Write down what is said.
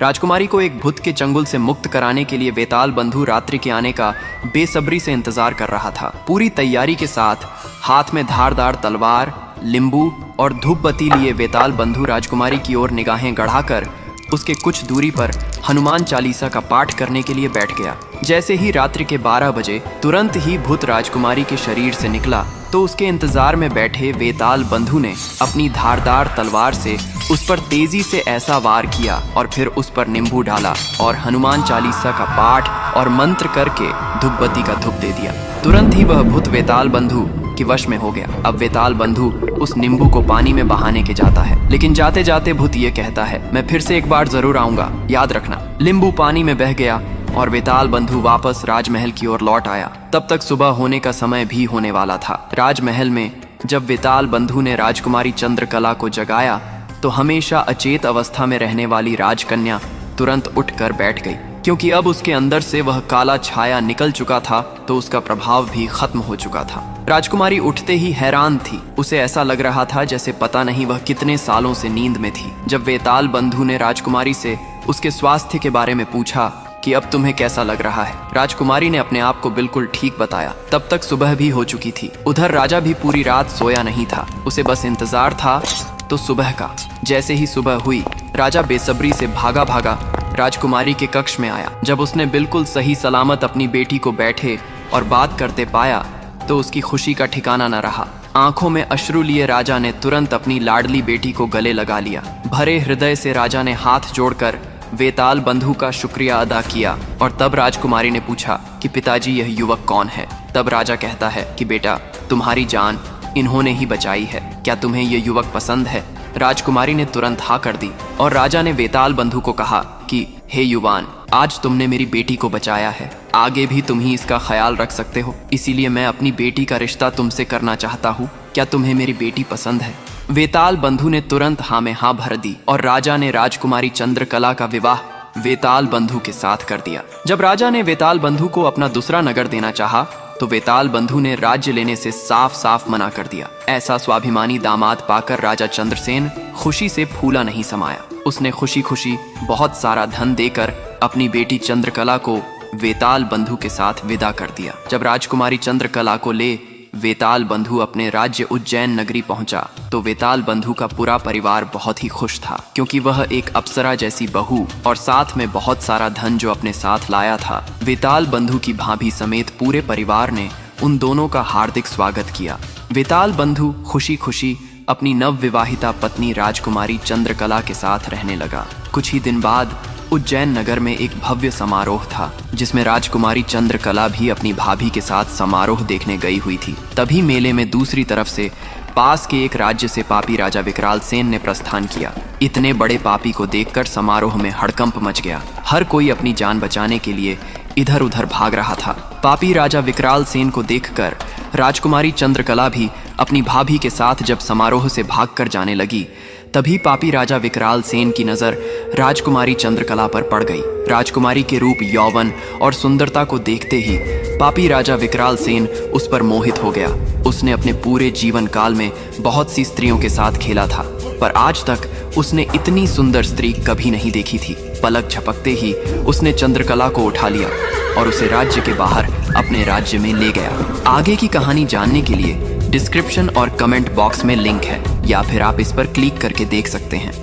राजकुमारी को एक भूत के चंगुल से मुक्त कराने के लिए वेताल बंधु रात्रि के आने का बेसब्री से इंतजार कर रहा था। पूरी तैयारी के साथ हाथ में धारदार तलवार, लींबू और धूप बत्ती लिए वेताल बंधु राजकुमारी की ओर निगाहें गढ़ाकर उसके कुछ दूरी पर हनुमान चालीसा का पाठ करने के लिए बैठ गया। जैसे ही रात्रि के 12 बजे तुरंत ही भूत राजकुमारी के शरीर से निकला तो उसके इंतजार में बैठे वेताल बंधु ने अपनी धारदार तलवार से उस पर तेजी से ऐसा वार किया और फिर उस पर नींबू डाला और हनुमान चालीसा का पाठ और मंत्र करके धूप बत्ती का धूप दे दिया। तुरंत ही वह भूत वेताल बंधु के वश में हो गया। अब वेताल बंधु उस नींबू को पानी में बहाने के जाता है, लेकिन जाते जाते भूत ये कहता है, मैं फिर से एक बार जरूर आऊंगा, याद रखना। नींबू पानी में बह गया और वेताल बंधु वापस राजमहल की ओर लौट आया। तब तक सुबह होने का समय भी होने वाला था। राजमहल में जब वेताल बंधु ने राजकुमारी चंद्रकला को जगाया तो हमेशा अचेत अवस्था में रहने वाली राजकन्या तुरंत उठकर बैठ गई, क्योंकि अब उसके अंदर से वह काला छाया निकल चुका था तो उसका प्रभाव भी खत्म हो चुका था। राजकुमारी उठते ही हैरान थी। उसे ऐसा लग रहा था जैसे पता नहीं वह कितने सालों से नींद में थी। जब वेताल बंधु ने राजकुमारी से उसके स्वास्थ्य के बारे में पूछा कि अब तुम्हें कैसा लग रहा है, राजकुमारी ने अपने आप को बिल्कुल ठीक बताया। तब तक सुबह भी हो चुकी थी। उधर राजा भी पूरी रात सोया नहीं था, उसे बस इंतजार था तो सुबह का। जैसे ही सुबह हुई, राजा बेसब्री से भागा भागा राजकुमारी के कक्ष में आया। जब उसने बिल्कुल सही सलामत अपनी बेटी को बैठे और बात करते पाया तो उसकी खुशी का ठिकाना न रहा। आंखों में अश्रु लिए राजा ने तुरंत अपनी लाडली बेटी को गले लगा लिया। भरे हृदय से राजा ने हाथ जोड़कर वेताल बंधु का शुक्रिया अदा किया और तब राजकुमारी ने पूछा कि पिताजी यह युवक कौन है। तब राजा कहता है कि बेटा, तुम्हारी जान इन्होंने ही बचाई है, क्या तुम्हें यह युवक पसंद है? राजकुमारी ने तुरंत हाँ कर दी और राजा ने वेताल बंधु को कहा कि हे युवान, आज तुमने मेरी बेटी को बचाया है, आगे भी तुम ही इसका ख्याल रख सकते हो, इसीलिए मैं अपनी बेटी का रिश्ता तुमसे करना चाहता हूँ। क्या तुम्हें मेरी बेटी पसंद है? वेताल बंधु ने तुरंत हाँ में हाँ भर दी और राजा ने राजकुमारी चंद्रकला का विवाह वेताल बंधु के साथ कर दिया। जब राजा ने वेताल बंधु को अपना दूसरा नगर देना चाहा तो वेताल बंधु ने राज्य लेने से साफ साफ मना कर दिया। ऐसा स्वाभिमानी दामाद पाकर राजा चंद्रसेन खुशी से फूला नहीं समाया। उसने खुशी खुशी बहुत सारा धन देकर अपनी बेटी चंद्रकला को वेताल बंधु के साथ विदा कर दिया। जब राजकुमारी चंद्रकला को ले वेताल बंधु अपने राज्य उज्जैन नगरी पहुंचा तो वेताल बंधु का पूरा परिवार बहुत ही खुश था, क्योंकि वह एक अप्सरा जैसी बहू और साथ में बहुत सारा धन जो अपने साथ लाया था। वेताल बंधु की भाभी समेत पूरे परिवार ने उन दोनों का हार्दिक स्वागत किया। वेताल बंधु खुशी खुशी अपनी नवविवाहिता पत्नी राजकुमारी चंद्रकला के साथ रहने लगा। कुछ ही दिन बाद उज्जैन नगर में एक भव्य समारोह था, जिसमें राजकुमारी चंद्रकला भी अपनी भाभी के साथ समारोह देखने गई हुई थी। तभी मेले में दूसरी तरफ से पास के एक राज्य से पापी राजा विकराल सेन ने प्रस्थान किया। इतने बड़े पापी को देखकर समारोह में हड़कंप मच गया। हर कोई अपनी जान बचाने के लिए इधर उधर भाग रहा था। पापी राजा विकराल सेन को देखकर राजकुमारी चंद्रकला भी अपनी भाभी के साथ जब समारोह से भागकर जाने लगी, तभी पापी राजा विकराल सेन की नजर राजकुमारी चंद्रकला पर पड़ गई। राजकुमारी के रूप, यौवन और सुंदरता को देखते ही पापी राजा विकराल सेन उस पर मोहित हो गया। उसने अपने पूरे जीवन काल में बहुत सी स्त्रियों के साथ खेला था, पर आज तक उसने इतनी सुंदर स्त्री कभी नहीं देखी थी। पलक झपकते ही उसने चंद्रकला को उठा लिया और उसे राज्य के बाहर अपने राज्य में ले गया। आगे की कहानी जानने के लिए डिस्क्रिप्शन और कमेंट बॉक्स में लिंक है, या फिर आप इस पर क्लिक करके देख सकते हैं।